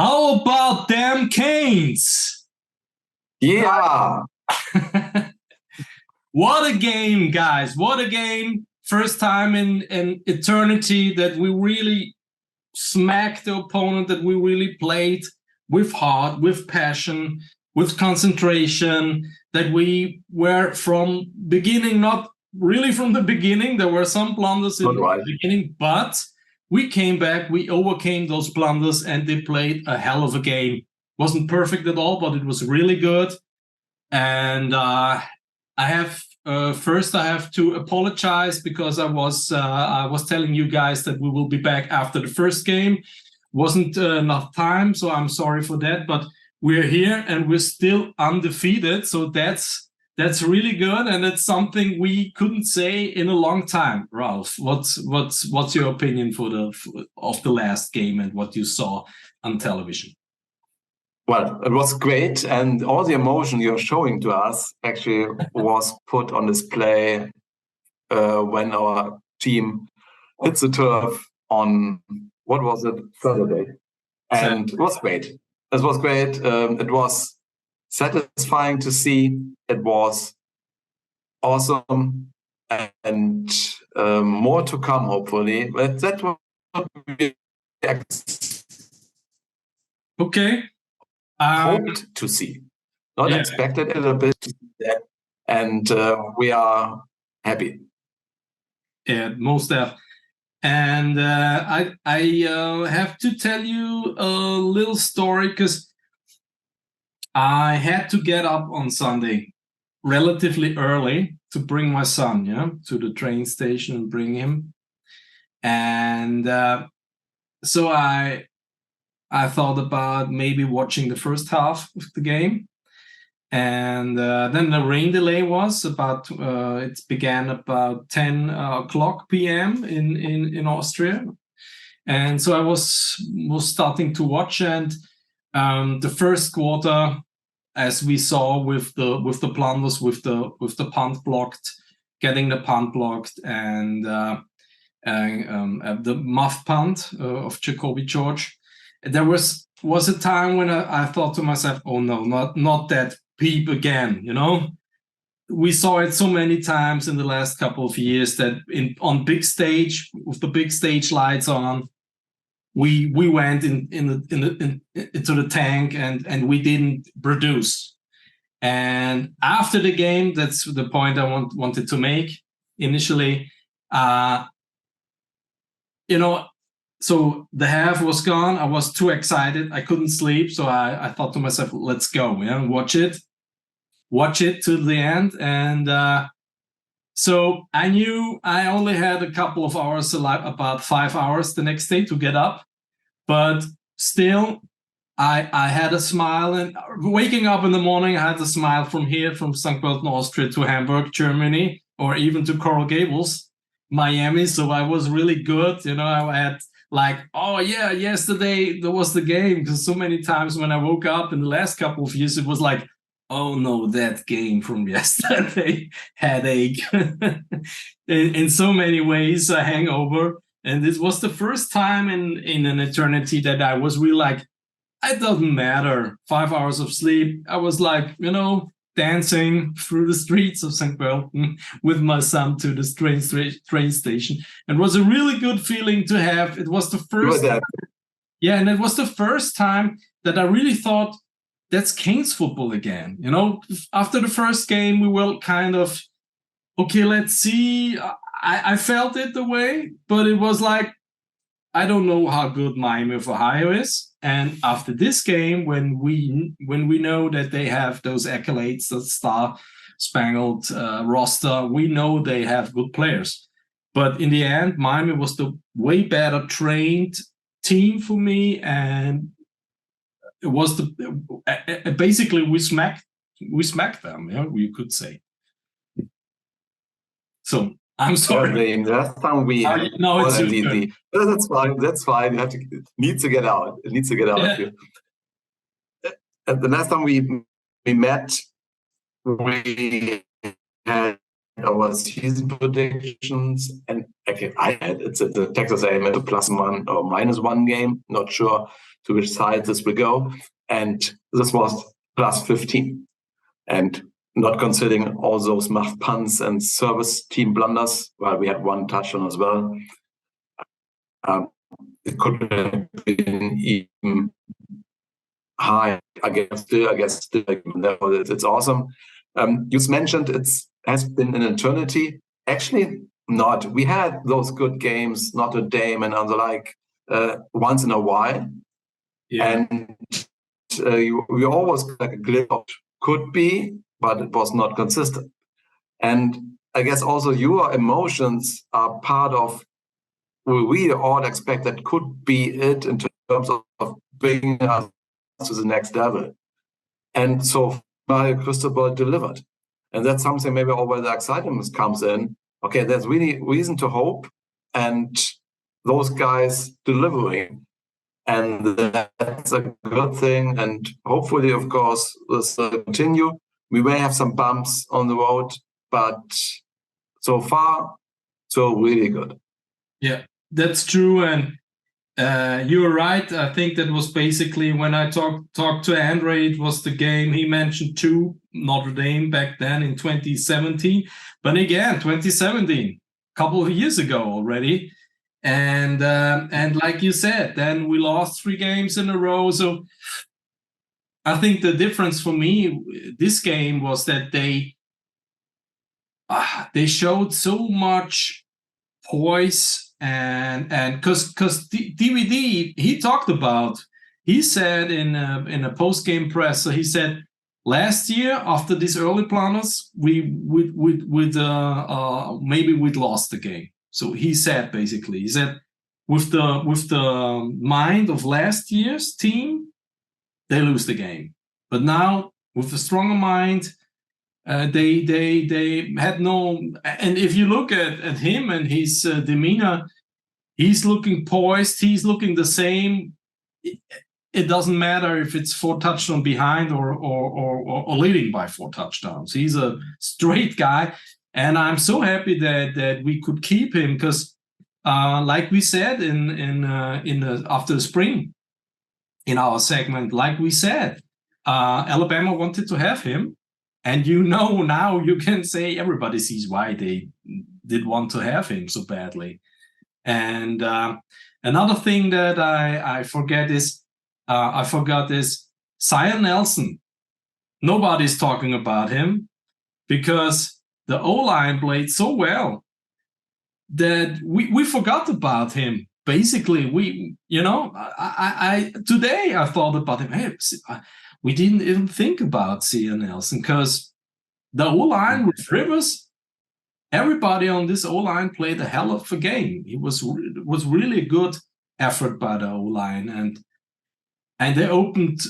How about them Canes? Yeah. What a game, guys. What a game. First time in eternity that we really smacked the opponent, that we really played with heart, with passion, with concentration, that we were from beginning, not really from the beginning. There were some blunders in the beginning, but we came back, we overcame those blunders, and they played a hell of a game. Wasn't perfect at all, but it was really good. And I have to apologize because I was telling you guys that we will be back after the first game. Wasn't enough time, so I'm sorry for that. But we're here and we're still undefeated, so that's really good, and it's something we couldn't say in a long time. Ralf, what's your opinion of the last game and what you saw on television? Well, it was great, and all the emotion you're showing to us actually was put on display when our team hit the turf on, what was it, Saturday? And it was great. It was great. It was satisfying to see. It was awesome, and more to come, hopefully. But that will be okay. Hoped to see, not expected a little bit, and we are happy. Yeah, most definitely. And I have to tell you a little story, because I had to get up on Sunday relatively early to bring my son to the train station and bring him. And so I thought about maybe watching the first half of the game. And then the rain delay was about, it began about 10 o'clock p.m. in Austria. And so I was starting to watch, and the first quarter, as we saw with the blunders, with the punt blocked, getting the punt blocked, and the muff punt of Jacoby George, there was a time when I thought to myself, oh no, not that peep again. We saw it so many times in the last couple of years that on big stage, with the big stage lights on, we went into the tank and we didn't produce. And after the game, that's the point I wanted to make initially. So the half was gone. I was too excited. I couldn't sleep. So I thought to myself, let's go, watch it to the end. And so I knew I only had a couple of hours, about 5 hours the next day to get up. But still, I had a smile. And waking up in the morning, I had a smile from here, from St. Pölten, Austria, to Hamburg, Germany, or even to Coral Gables, Miami. So I was really good. I had yesterday there was the game, because so many times when I woke up in the last couple of years, it was like, oh no, that game from yesterday, headache. in so many ways, a hangover. And this was the first time in an eternity that I was really like, it doesn't matter, 5 hours of sleep. I was like, dancing through the streets of St. Pölten with my son to the train station. And it was a really good feeling to have. It was the first time, and it was the first time that I really thought, that's Canes football again. After the first game, we were kind of, okay, let's see. I felt it the way, but it was like, I don't know how good Miami of Ohio is. And after this game, when we know that they have those accolades, the star-spangled roster, we know they have good players. But in the end, Miami was the way better trained team for me, and it was basically we smacked them. You could say. So I'm sorry. The last time we that's fine. That's fine. It needs to get out. It needs to get out. Yeah. The last time we met, we had our season predictions, and actually I had it's the TexasA&M at a +1 or -1 game. Not sure. to which side this will go. And this was plus 15. And not considering all those muffed punts and service team blunders, well, we had one touchdown as well. It could have been even high. I guess it's awesome. You mentioned it has been an eternity. Actually, not. We had those good games, Notre Dame and the like, once in a while. Yeah. And we always like a glimpse of could be, but it was not consistent. And I guess also your emotions are part of what we all expect that could be it in terms of bringing us to the next level. And so my crystal ball delivered. And that's something maybe all where the excitement comes in. Okay, there's really reason to hope, and those guys delivering. And that's a good thing. And hopefully, of course, this will continue. We may have some bumps on the road, but so far, so really good. Yeah, that's true. And you're right. I think that was basically when I talked to Andre, it was the game he mentioned too, Notre Dame back then in 2017. But again, 2017, a couple of years ago already. And like you said, then we lost 3 games in a row. So I think the difference for me this game was that they showed so much poise. And because DVD he talked about, he said in a post game presser, he said last year after these early planners maybe we'd lost the game. So he said basically with the mind of last year's team they lose the game, but now with a stronger mind. They had no, and if you look at him and his demeanor, he's looking poised. He's looking the same. It doesn't matter if it's 4 touchdowns behind or leading by 4 touchdowns. He's a straight guy, and I'm so happy that we could keep him because, like we said after the spring, in our segment, like we said, Alabama wanted to have him. And now you can say everybody sees why they did want to have him so badly. And another thing that I forgot is Zion Nelson. Nobody's talking about him because the O-line played so well that we forgot about him. Basically, today I thought about him. Hey, we didn't even think about Zion Nelson because the O-line with Rivers, everybody on this O-line played a hell of a game. It was really a good effort by the O-line, and they opened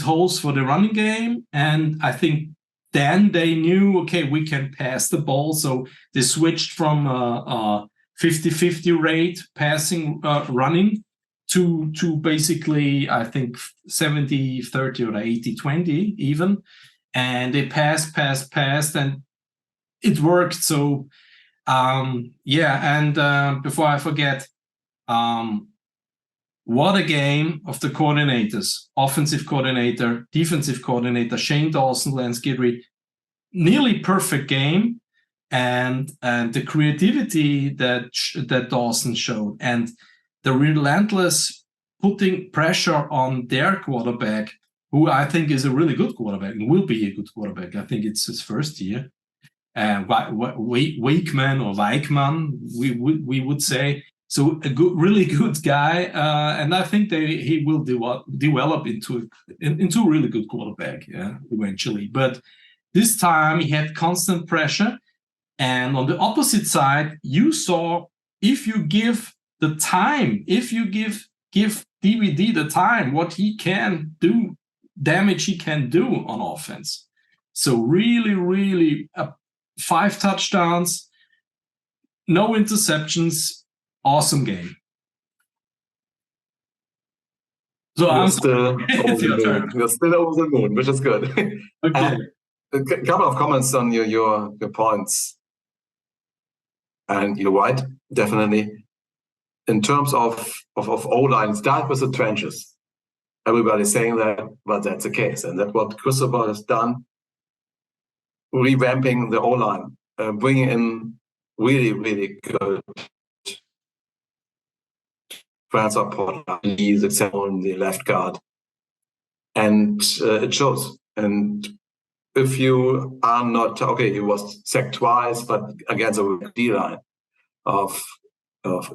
holes for the running game. And I think then they knew, okay, we can pass the ball. So they switched from a 50-50 rate passing running to basically, I think, 70-30 or 80-20 even. And they passed, and it worked. So, before I forget, what a game of the coordinators, offensive coordinator, defensive coordinator, Shane Dawson, Lance Guidry, nearly perfect game. And the creativity that Dawson showed, and the relentless putting pressure on their quarterback, who I think is a really good quarterback and will be a good quarterback. I think it's his first year. Wakeman or Weichman, we would say. So really good guy, and I think he will develop into a really good quarterback, eventually. But this time he had constant pressure, and on the opposite side, you saw if you give the time, if you give DVD the time, what he can do, damage he can do on offense. So really 5 touchdowns, no interceptions, awesome game. So You're still over the moon, which is good. Okay. A couple of comments on your points. And you're right, definitely. In terms of O-line, start with the trenches. everybody's saying that, but that's the case. And that's what Cristobal has done, revamping the O-line, bringing in really, really good transport. He's exceptional in the left guard. And it shows. And if you are not, okay, he was sacked twice, but against a D-line of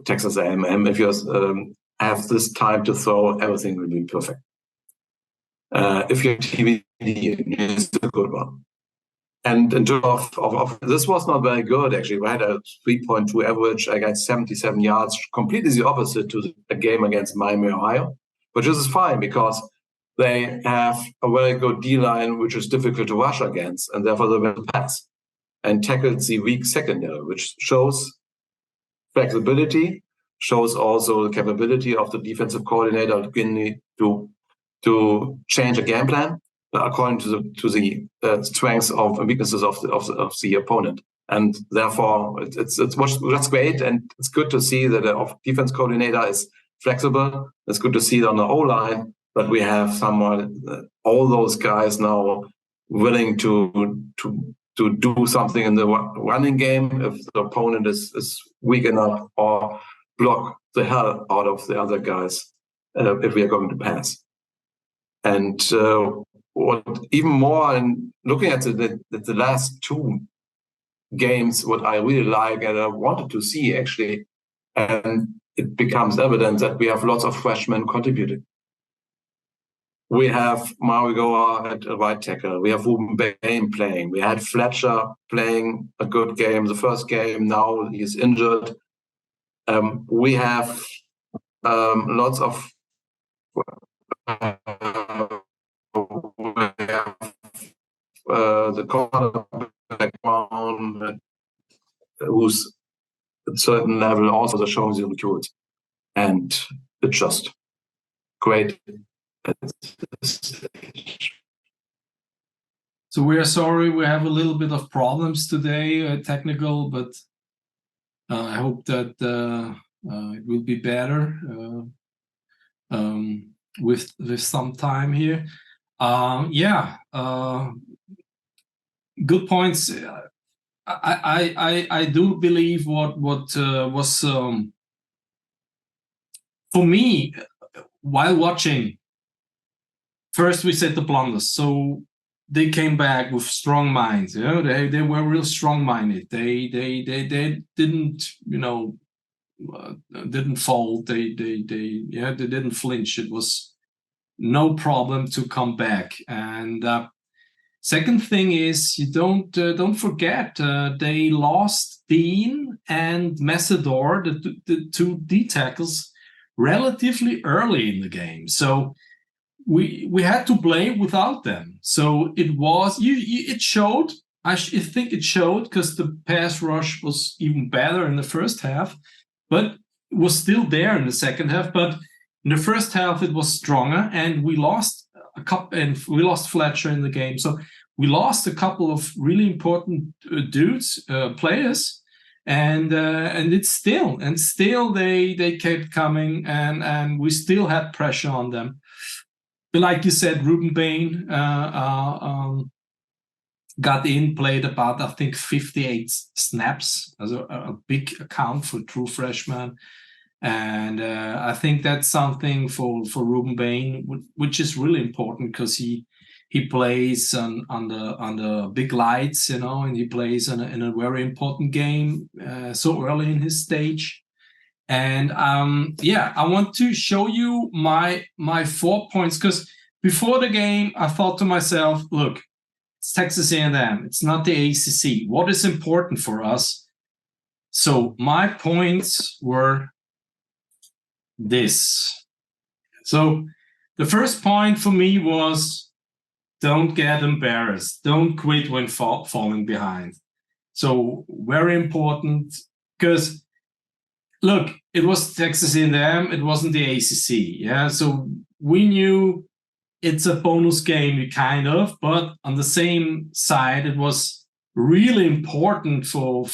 Texas A&M, if you have this time to throw, everything will be perfect. If your TVD is a good one. And in terms of this was not very good, actually. We had a 3.2 average. I got 77 yards, completely the opposite to the game against Miami, Ohio, which is fine because they have a very good D-line, which is difficult to rush against, and therefore they will pass and tackled the weak secondary, which shows flexibility, shows also the capability of the defensive coordinator to change a game plan according to the strengths of and weaknesses of the opponent. And therefore, that's great, and it's good to see that the defense coordinator is flexible. It's good to see it on the O-line, but we have someone, all those guys now willing to do something in the running game if the opponent is weak enough, or block the hell out of the other guys if we are going to pass. And what even more, and looking at the last two games, what I really like and I wanted to see actually, and it becomes evident that we have lots of freshmen contributing. We have Marigoa at right tackle. We have Ruben Bain playing. We had Fletcher playing a good game the first game. Now he's injured. We have lots of the cornerback one who's at a certain level also showing the recruits, and it's just great. So we are sorry we have a little bit of problems today, technical, but I hope that it will be better with some time here. Good points. I do believe what was for me while watching. First, we said the blunders. So they came back with strong minds. You know, they were real strong-minded. They didn't, you know, didn't fold. They didn't flinch. It was no problem to come back. And second thing is, you don't forget they lost Dean and Messador, the two D tackles, relatively early in the game. So we had to play without them. So it showed. I think it showed because the pass rush was even better in the first half, but it was still there in the second half. But in the first half, it was stronger, and we lost a couple, and we lost Fletcher in the game. So we lost a couple of really important players, and it's still they kept coming, and we still had pressure on them. But like you said, Ruben Bain got in, played about, I think, 58 snaps as a big account for true freshman. And I think that's something for Ruben Bain, which is really important because he plays on the big lights, you know, and he plays in a very important game so early in his stage. And I want to show you my 4 points, because before the game, I thought to myself, look, it's Texas A&M. It's not the ACC. What is important for us? So my points were this. So the first point for me was, don't get embarrassed. Don't quit when falling behind. So very important, because look, it was Texas A&M. It wasn't the ACC. Yeah, so we knew it's a bonus game, kind of, but on the same side, it was really important for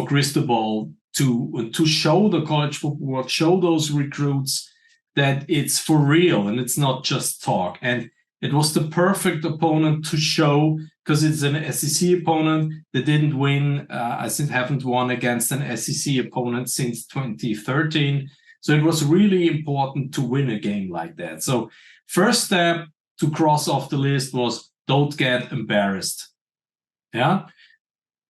Cristobal to show the college football world, show those recruits that it's for real and it's not just talk. And it was the perfect opponent to show, because it's an SEC opponent. They didn't win, I think haven't won against an SEC opponent since 2013. So it was really important to win a game like that. So first step to cross off the list was don't get embarrassed. Yeah.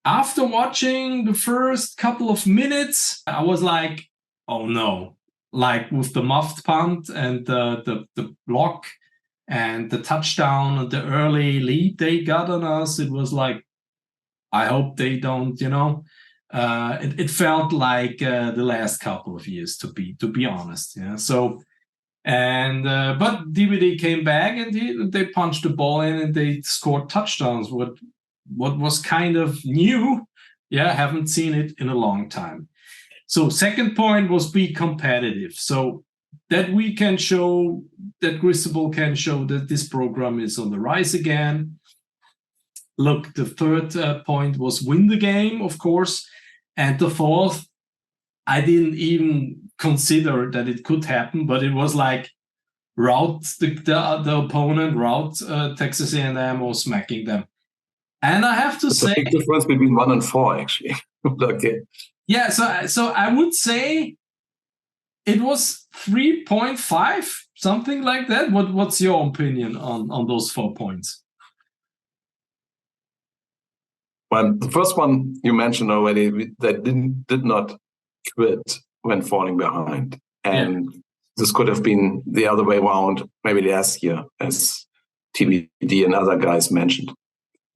After watching the first couple of minutes, I was like, oh no, like with the muffed punt and the block and the touchdown and the early lead they got on us, it was like, I hope they don't, it felt like the last couple of years, to be honest. Yeah. So, and but DVD came back and they punched the ball in and they scored touchdowns. What was kind of new. Yeah, haven't seen it in a long time. So second point was be competitive. So that we can show, that Crucible can show that this program is on the rise again. Look, the third point was win the game, of course. And the fourth, I didn't even consider that it could happen, but it was like route the opponent, route Texas A&M or smacking them. And I have to say, a big difference between 1 and 4, actually. Okay. Yeah, so I would say it was 3.5, something like that. What's your opinion on those 4 points? Well, the first one you mentioned already, they did not quit when falling behind. And this could have been the other way around, maybe last year, as TBD and other guys mentioned.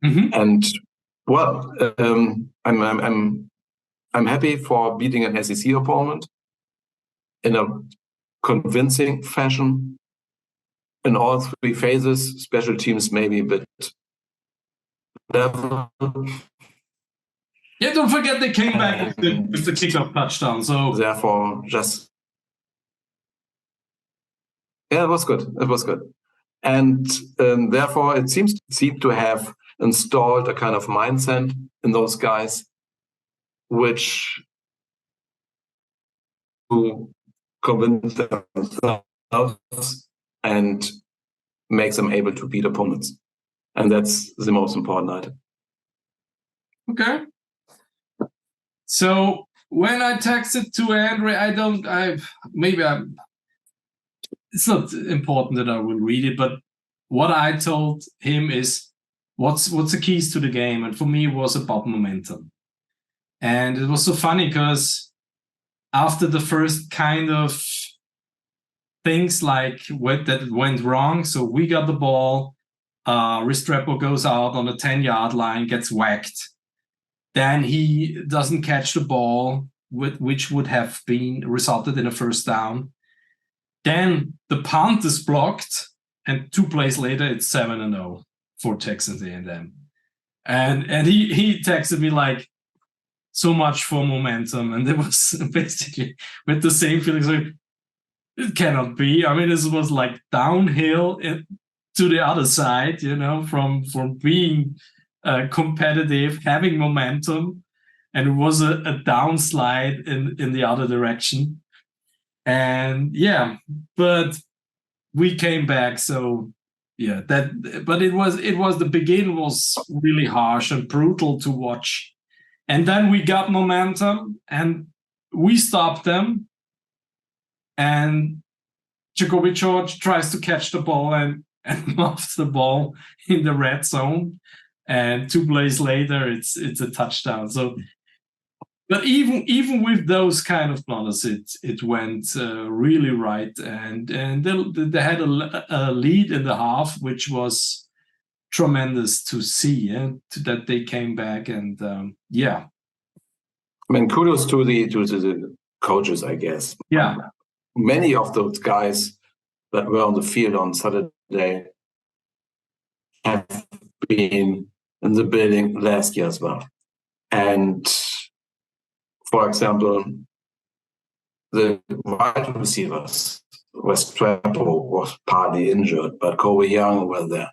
Mm-hmm. And well, I'm happy for beating an SEC opponent in a convincing fashion in all 3 phases. Special teams maybe a bit level. Yeah, don't forget they came back with the kickoff touchdown. So therefore, just it was good. It was good, and therefore it seemed to have installed a kind of mindset in those guys, which to convince themselves and makes them able to beat opponents. And that's the most important item. Okay. So when I texted to Andre, it's not important that I will read it, but what I told him is what's the keys to the game? And for me, it was about momentum. And it was so funny because after the first kind of things like that went wrong, so we got the ball, Restrepo goes out on the 10-yard line, gets whacked. Then he doesn't catch the ball, which would have been resulted in a first down. Then the punt is blocked, and 2 plays later, it's 7-0 for Texas A&M. And he texted me like, so much for momentum. And it was basically with the same feelings like, it cannot be. I mean, this was like downhill to the other side, from being competitive, having momentum, and it was a downslide in the other direction. And but we came back. So but it was the beginning was really harsh and brutal to watch. And then we got momentum and we stopped them. And Jacoby George tries to catch the ball and muffs the ball in the red zone. And 2 plays later, it's a touchdown. So, but even with those kind of blunders, it went really right. And they had a lead in the half, which was tremendous to see, that they came back and I mean, kudos to the coaches, I guess. Yeah. Many of those guys that were on the field on Saturday have been in the building last year as well. And for example, the wide receivers, Restrepo was partly injured, but Kobe Young was there.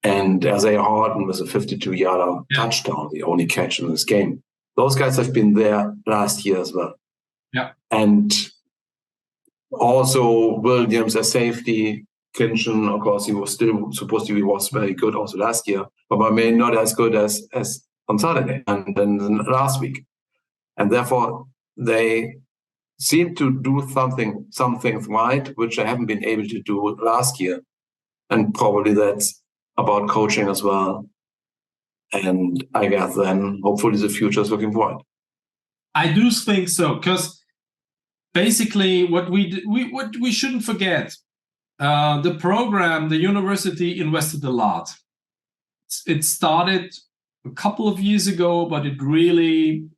And Isaiah Horton was a 52-yarder touchdown, the only catch in this game. Those guys have been there last year as well. Yeah. And Also, Williams as safety, Kinchin, of course, he was still supposed to be was very good also last year, but maybe not as good as on Saturday and then last week. And therefore, they seem to do some things right, which they haven't been able to do last year. And probably that's about coaching as well. And I guess then hopefully the future is looking bright. I do think so, because basically what we shouldn't forget, the program, the university invested a lot. It started a couple of years ago, but it really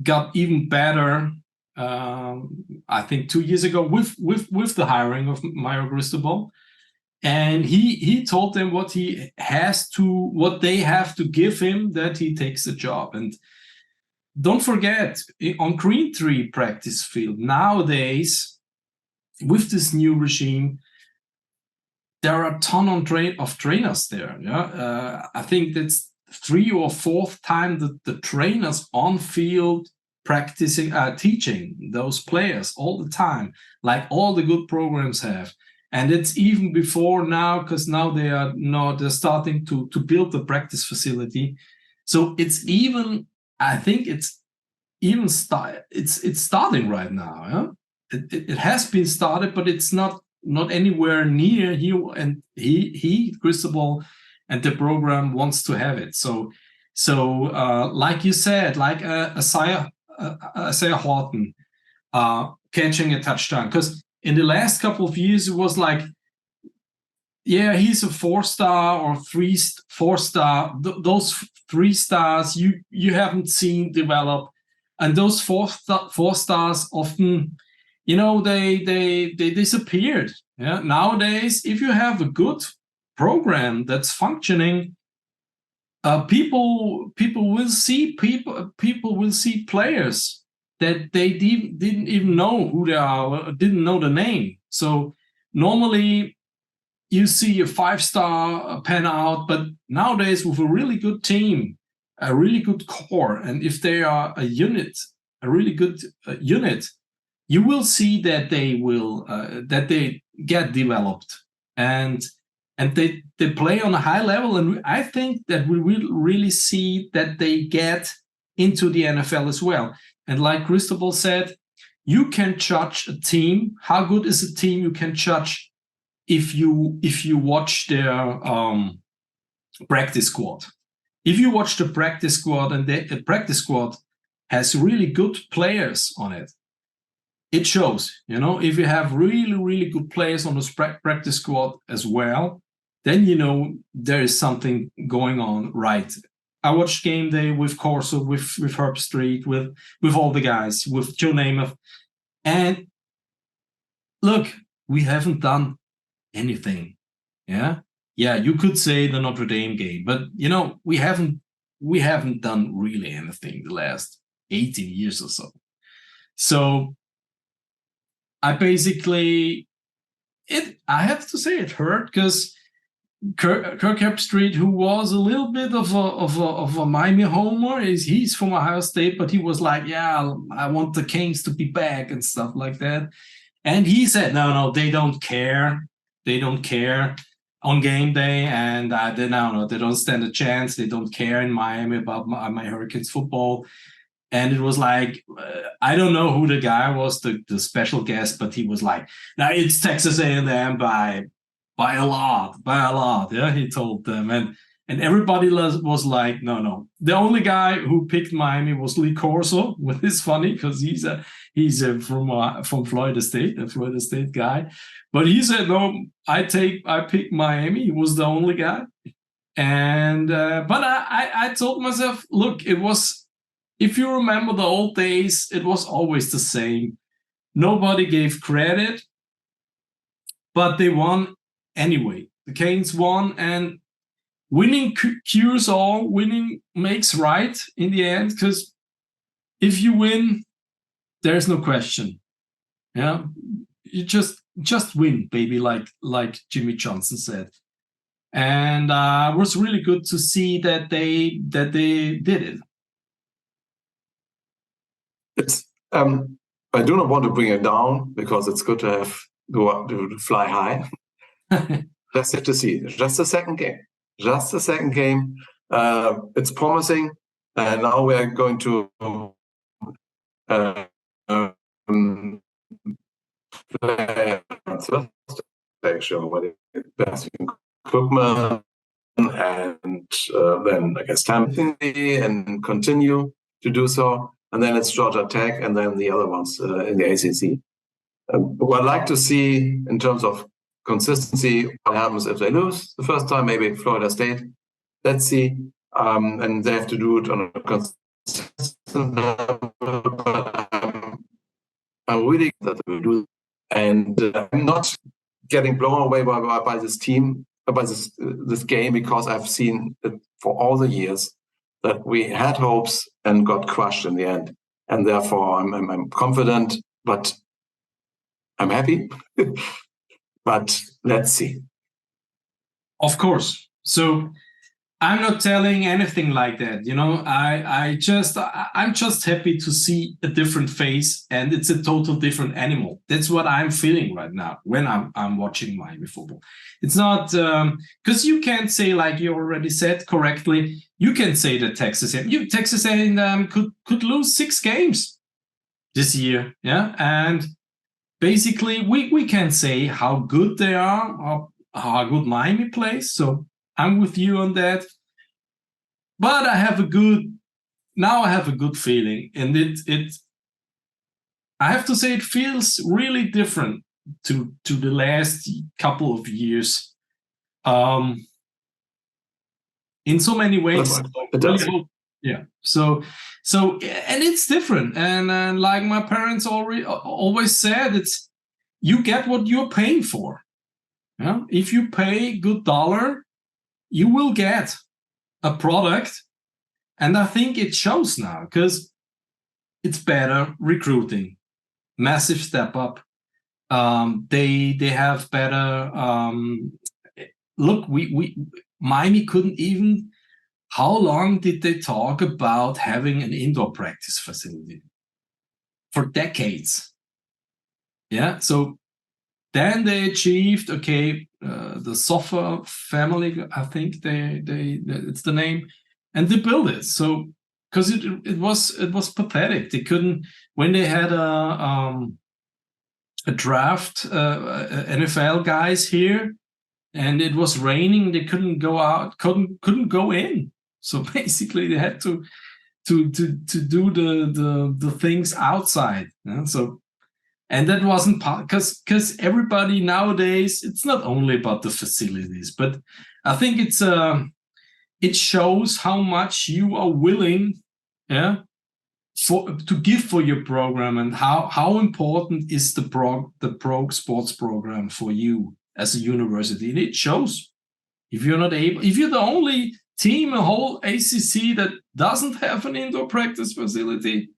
got even better. I think 2 years ago with the hiring of Mario Cristobal, and he told them what they have to give him that he takes the job. And don't forget, on Green Tree practice field nowadays, with this new regime, there are a ton of trainers there. Yeah, I think that's 3 or 4th time that the trainers on field practicing, teaching those players all the time, like all the good programs have. And it's even before now, because now they're starting to build the practice facility. So it's even, I think it's starting right now. Yeah? It has been started, but it's not anywhere near here. And he Cristobal and the program wants to have it. So like you said, like Isaiah Horton catching a touchdown, because in the last couple of years it was like, yeah, he's a 4-star or 4-star. Those 3 stars you haven't seen develop, and those 4 stars often, they disappeared. Yeah. Nowadays, if you have a good program that's functioning, people will see players that they didn't even know who they are, didn't know the name. So normally you see a 5-star pan out, but nowadays with a really good team, a really good core, and if they are a really good unit, you will see that they get developed and they play on a high level. And I think that we will really see that they get into the NFL as well. And like Cristobal said, you can judge a team. How good is a team? You can judge if you watch their practice squad. If you watch the practice squad and the practice squad has really good players on it, it shows. If you have really, really good players on the practice squad as well, then there is something going on right. I watched game day with Corso, with Herb Street, with all the guys, with Joe Namath. And look, we haven't done anything. Yeah, you could say the Notre Dame game, but we haven't done really anything the last 18 years or so. So I have to say it hurt, because Kirk Herbstreit, who was a little bit of a Miami homer, he's from Ohio State, but he was like, yeah, I want the Canes to be back and stuff like that. And he said, no, they don't care. They don't care on game day, and they don't stand a chance. They don't care in Miami about my Hurricanes football. And it was like, I don't know who the guy was, the special guest, but he was like, now it's Texas A&M by a lot. Yeah, he told them. And everybody was like, no. The only guy who picked Miami was Lee Corso, which is funny because he's from Florida State, a Florida State guy. But he said, no, I picked Miami. He was the only guy. And but I told myself, look, it was, if you remember the old days, it was always the same. Nobody gave credit, but they won anyway. The Canes won, and winning cures all. Winning makes right in the end, because if you win, there's no question. Yeah, you just win, baby, like Jimmy Johnson said. And it was really good to see that they did it. I do not want to bring it down because it's good to have to fly high. Just have to see. Just the second game. Just the second game. It's promising. And now we are going to play on Thursday, show what best equipment, and then I guess time and continue to do so. And then it's Georgia Tech, and then the other ones in the ACC. What I'd like to see in terms of consistency, what happens if they lose the first time, maybe Florida State. Let's see. And they have to do it on a consistent level. I'm really that they will do. And I'm not getting blown away by this team, by this game, because I've seen it for all the years that we had hopes and got crushed in the end. And therefore, I'm confident, but I'm happy. But let's see. Of course. So I'm not telling anything like that. I'm just happy to see a different face, and it's a total different animal. That's what I'm feeling right now when I'm watching Miami football. It's not because you can't say, like you already said correctly, you can say that Texas A&M could lose 6 games this year, yeah, and basically we can say how good they are or how good Miami plays. So I'm with you on that. But I have a good feeling, and I have to say it feels really different to the last couple of years. In so many ways. It does. Yeah. So and it's different. And like my parents always said, it's you get what you're paying for. Yeah? If you pay good dollar, you will get a product. And I think it shows now because it's better recruiting, massive step up. They have better. Look, we Miami couldn't even. How long did they talk about having an indoor practice facility? For decades. Yeah. So then they achieved, the Sofa family, I think it's the name, and they built it. So because it was pathetic. They couldn't, when they had a draft NFL guys here, and it was raining, they couldn't go out, couldn't go in. So basically, they had to do the things outside. Yeah? So, and that wasn't because everybody nowadays, it's not only about the facilities, but I think it shows how much you are willing, yeah, to give for your program, and how important is the pro sports program for you as a university. And it shows. If you're the only team, a whole ACC that doesn't have an indoor practice facility,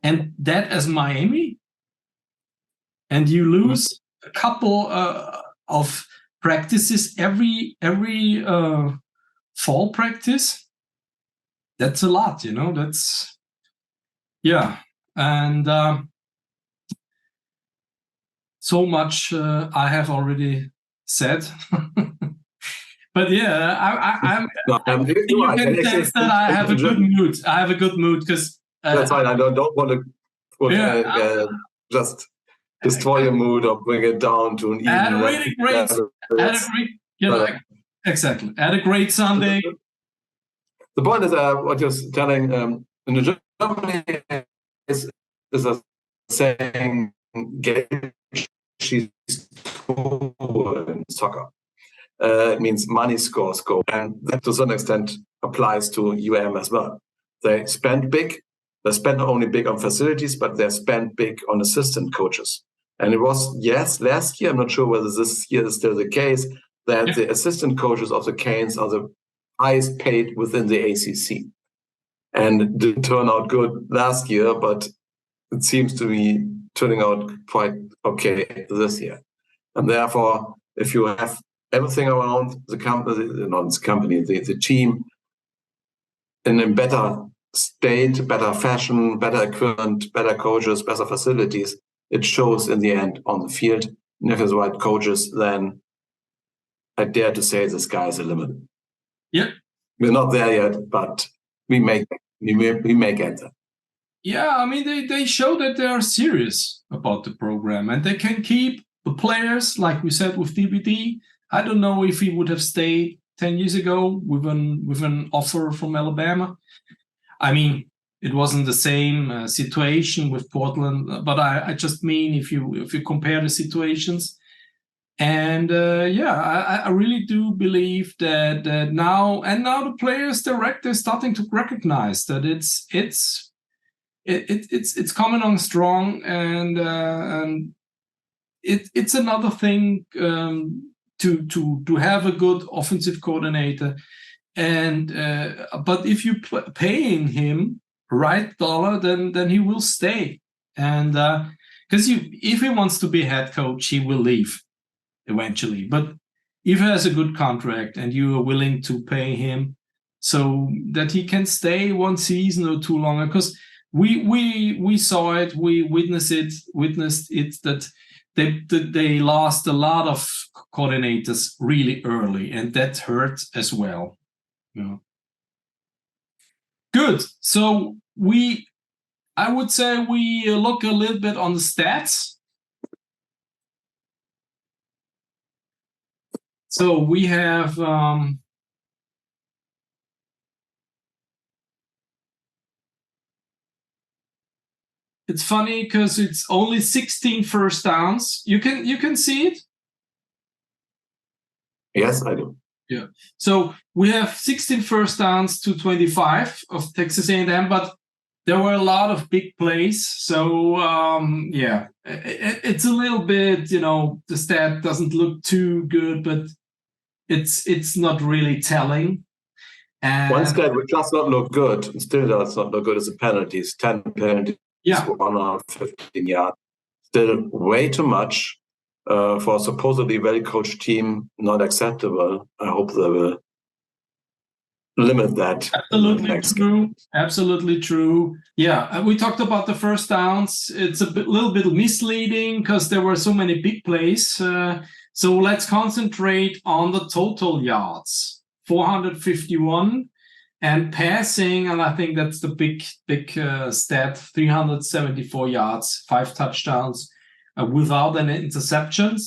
and that as Miami, and you lose a couple of practices every fall practice, that's a lot, that's, yeah. And so much I have already said. But yeah, you can sense that I have a good mood. I have a good mood because that's fine. I don't want to put, just destroy your mood or bring it down to an even. I had a great Sunday. The point is, what you're telling in Germany is a saying, "Geld schießt Tore" in soccer. It means money scores goal, and that to some extent applies to UM as well. They spend big. They spend not only big on facilities, but they spend big on assistant coaches. And it was, last year, I'm not sure whether this year is still the case, that the assistant coaches of the Canes are the highest paid within the ACC. And it didn't turn out good last year, but it seems to be turning out quite okay this year. And therefore, if you have everything around the company, the team in a better state, better fashion, better equipment, better coaches, better facilities, it shows in the end on the field. And if it's the right coaches, then I dare to say the sky is the limit. Yeah. We're not there yet, but we may get there. Yeah, I mean, they show that they are serious about the program, and they can keep the players, like we said with DBD. I don't know if he would have stayed 10 years ago with an offer from Alabama. I mean, it wasn't the same situation with Portland, but I just mean if you compare the situations. And I really do believe that now the players they're starting to recognize that it's coming on strong, and it's another thing to have a good offensive coordinator, and but if you paying him right dollar, then he will stay, and because if he wants to be head coach, he will leave eventually. But if he has a good contract and you are willing to pay him so that he can stay one season or two longer, because we saw it, we witnessed it that they lost a lot of coordinators really early, and that hurt as well. Yeah. Good. So I would say we look a little bit on the stats. So we have it's funny because it's only 16 first downs. You can see it? Yes, I do. Yeah. So we have 16 first downs to 25 of Texas A&M, but there were a lot of big plays. So it's a little bit, the stat doesn't look too good, but it's not really telling. And one stat which does not look good, and still does not look good, is the penalties. 10 penalties, 115 yards. Still way too much for a supposedly well-coached team. Not acceptable. I hope they will limit that. Absolutely true. Absolutely true. Yeah, we talked about the first downs. It's a little bit misleading because there were so many big plays. So let's concentrate on the total yards. 451, and passing, and I think that's the big stat. 374 yards, 5 touchdowns, without an interception.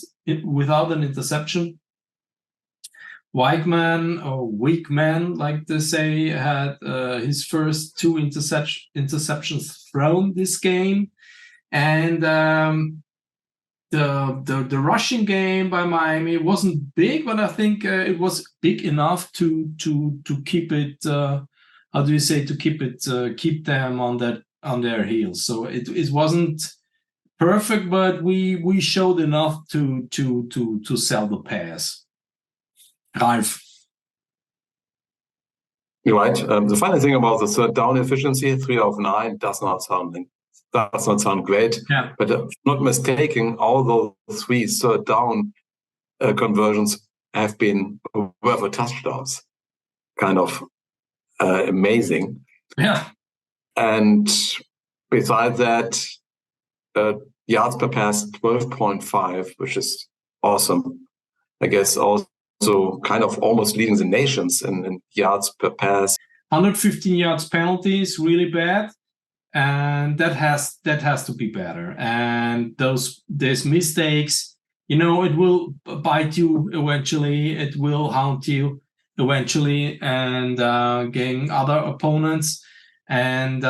Wakeman, like they say, had his first 2 interceptions thrown this game, and the rushing game by Miami wasn't big, but I think it was big enough to keep it. How do you say, to keep them on their heels? So it wasn't perfect, but we showed enough to sell the pass. Ralf. You're right. The funny thing about the third down efficiency, 3 of 9, does not sound great. Yeah. But if not mistaken, all those 3 third down conversions have been were touchdowns. Kind of amazing. Yeah. And besides that, yards per pass, 12.5, which is awesome. I guess also kind of almost leading the nations in yards per pass. 115 yards penalties, really bad, and that has to be better. And there's mistakes, it will bite you eventually. It will haunt you eventually, and getting other opponents. And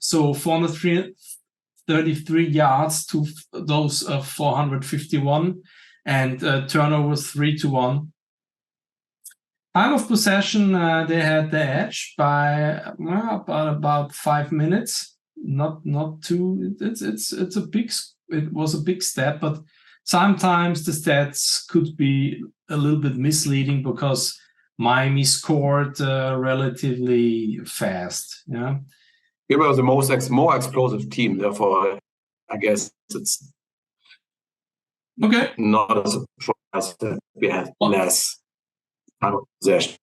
so 433 yards to those 451, and turnovers 3-1. Time of possession, they had the edge by about 5 minutes. Not too. It was a big step, but sometimes the stats could be a little bit misleading because Miami scored relatively fast. Yeah. We were the more explosive team, therefore, I guess it's okay. Not a surprise that we had less time of possession.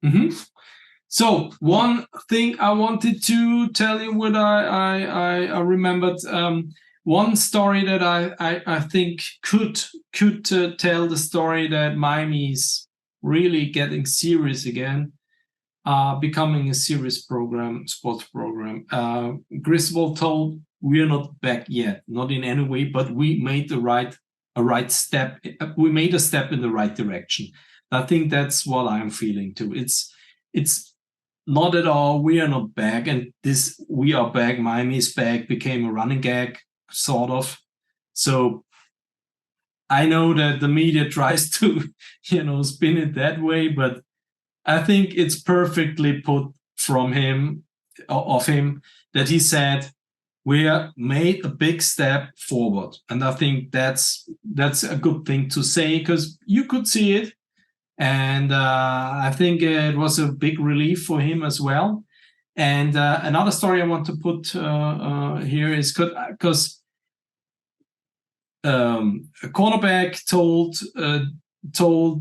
Mm-hmm. So one thing I wanted to tell you, what I remembered, one story that I think could tell the story that Miami is really getting serious again, becoming a serious sports program. Griswold told, we are not back yet, not in any way, but we made a right step. We made a step in the right direction. I think that's what I'm feeling too. It's not at all, we are not back, and this we are back, Miami is back became a running gag, sort of. So I know that the media tries to, spin it that way, but I think it's perfectly put of him, that he said, we have made a big step forward. And I think that's a good thing to say, because you could see it. And I think it was a big relief for him as well. And another story I want to put here is because a cornerback told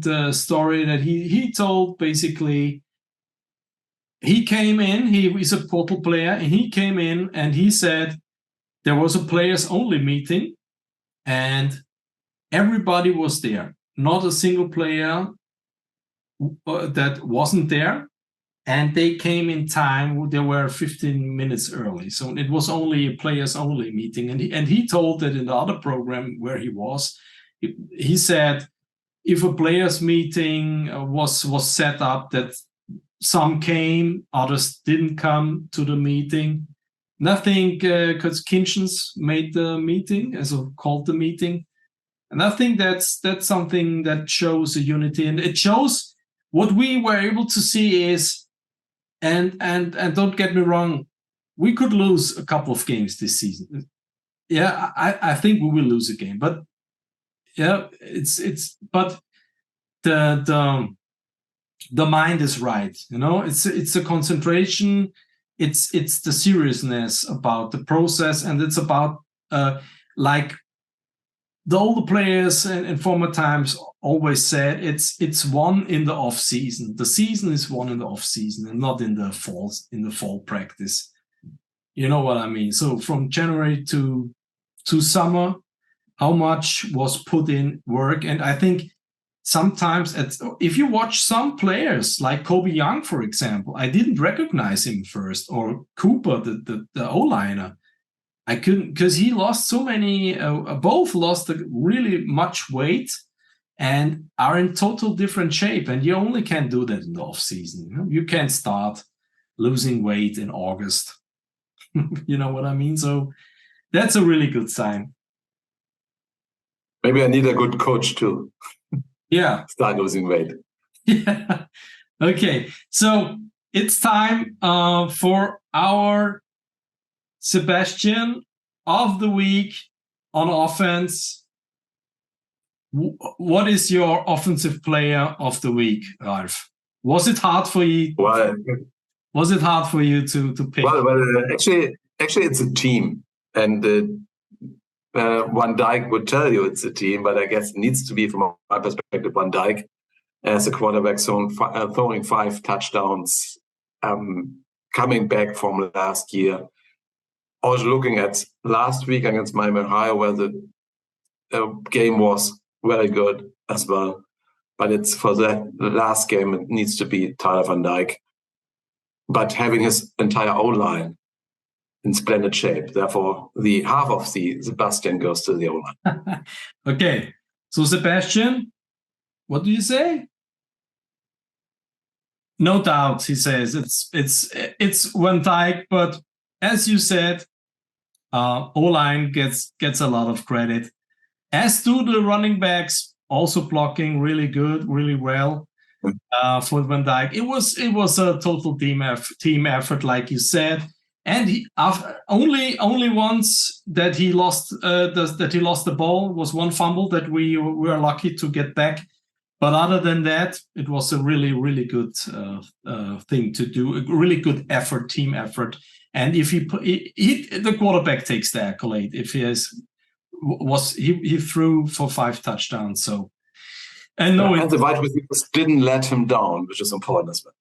the story that he told. Basically, he came in, he's a portal player, and he came in and he said there was a players only meeting and everybody was there. Not a single player that wasn't there, and they came in time. They were 15 minutes early, so it was only a players only meeting. And he told that in the other program where he was, he said if a players meeting was set up, that some came, others didn't come to the meeting. Nothing, because Kinchens made the meeting, called the meeting, and I think that's something that shows a unity, and it shows. What we were able to see is, and don't get me wrong, we could lose a couple of games this season. Yeah, I think we will lose a game, but yeah, but the mind is right. It's a concentration. It's the seriousness about the process, and it's about like the older players in former times always said, it's won in the off season. The season is won in the off season and not in the fall practice. You know what I mean? So from January to summer, how much was put in work? And I think sometimes if you watch some players like Kobe Young, for example, I didn't recognize him first, or Cooper, the O-liner. I couldn't, because he lost so many, both lost really much weight and are in total different shape. And you only can do that in the off season. You can't start losing weight in August. You know what I mean? So that's a really good sign. Maybe I need a good coach too. Yeah. Start losing weight. Yeah. Okay. So it's time for our Sebastian of the week on offense. What is your offensive player of the week, Ralf? Was it hard for you? Well, was it hard for you to pick? Well, actually, it's a team, and Van Dijk would tell you it's a team, but I guess it needs to be, from my perspective, Van Dijk as a quarterback, throwing 5 touchdowns, coming back from last year. Also looking at last week against Miami Ohio, where the game was very good as well. But it's for the last game, it needs to be Tyler Van Dijk. But having his entire O-line in splendid shape, therefore the half of the Sebastian goes to the O-line. Okay, so Sebastian, what do you say? No doubt, he says it's Van Dijk, but as you said, O-line gets a lot of credit, as do the running backs, also blocking really good, really well for Van Dijk. It was a total team effort, like you said, and only once that he lost the ball was one fumble that we were lucky to get back. But other than that, it was a really, really good thing to do, a really good effort, team effort. And if the quarterback takes the accolade, if he threw for 5 touchdowns. So, and the wide receivers didn't let him down, which is important as well.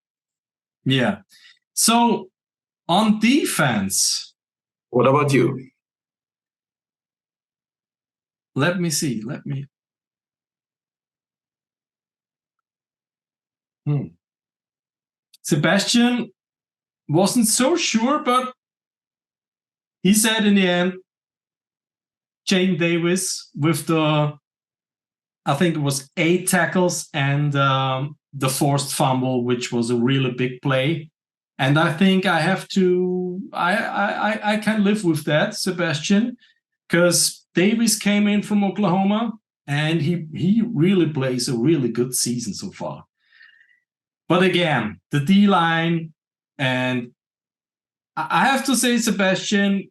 Yeah. So on defense, what about you? Let me see. Sebastian wasn't so sure, but he said in the end, Jane Davis with I think it was 8 tackles and the forced fumble, which was a really big play. And I think I can live with that, Sebastian, because Davis came in from Oklahoma and he really plays a really good season so far. But again, the D-line, and I have to say, Sebastian,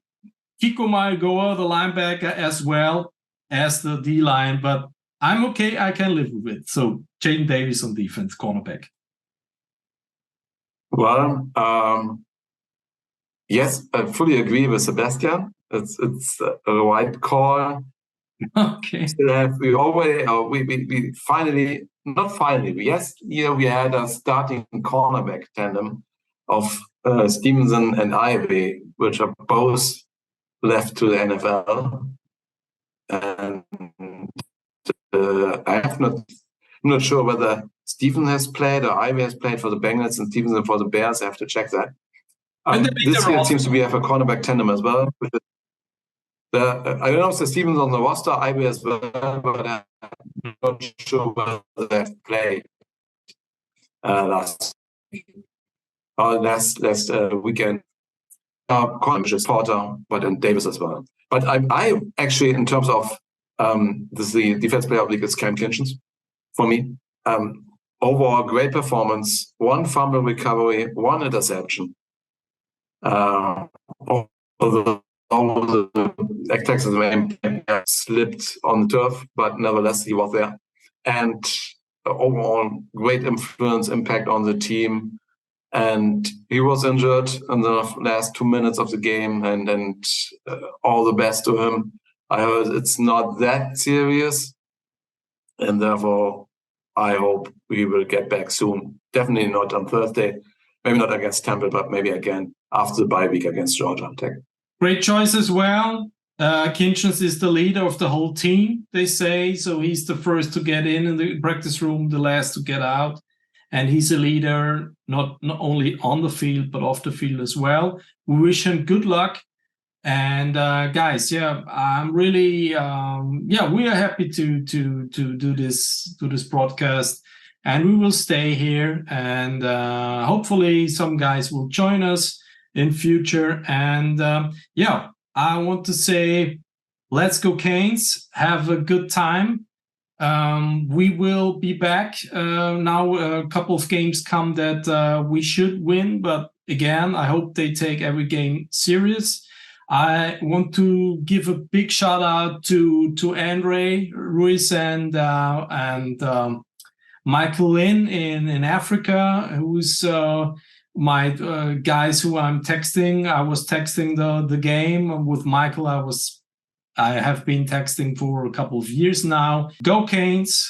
Kiko Maigoa, the linebacker, as well as the D-line, but I'm okay. I can live with it. So Jaden Davis on defense, cornerback. Well, yes, I fully agree with Sebastian. It's a right call. Okay. We finally, not finally, yes, we had a starting cornerback tandem of Stevenson and Ivey, which are both left to the NFL. And I'm not sure whether Steven has played or Ivey has played for the Bengals and Stevenson for the Bears. I have to check that. This year it seems to be have a cornerback tandem as well. I don't know if the Stevens on the roster, Ivy as well, but I'm not sure whether they've played last weekend. Conscious Porter, but and Davis as well. But I actually, in terms of this is the defense player of the league, it's Cam Kinchens for me. Overall, great performance, 1 fumble recovery, 1 interception. Although TexasA&M slipped on the turf, but nevertheless he was there. And overall, great influence, impact on the team. And he was injured in the last 2 minutes of the game, and all the best to him. I heard it's not that serious, and therefore I hope we will get back soon. Definitely not on Thursday, maybe not against Temple, but maybe again after the bye week against Georgia Tech. Great choice as well. Kinchens is the leader of the whole team, they say. So he's the first to get in the practice room, the last to get out. And he's a leader, not only on the field, but off the field as well. We wish him good luck. And guys, I'm really, we are happy to do this broadcast. And we will stay here. And hopefully some guys will join us in future. And I want to say, let's go Canes. Have a good time. We will be back. Now a couple of games come that we should win. But again, I hope they take every game serious. I want to give a big shout out to Andre Ruiz and Michael Lin in Africa, who's my guys who I'm texting. I was texting the game with Michael. I have been texting for a couple of years now. Go Canes.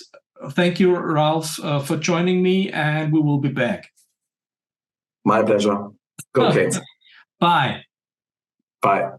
Thank you, Ralf, for joining me, and we will be back. My pleasure. Go Canes. Bye. Bye.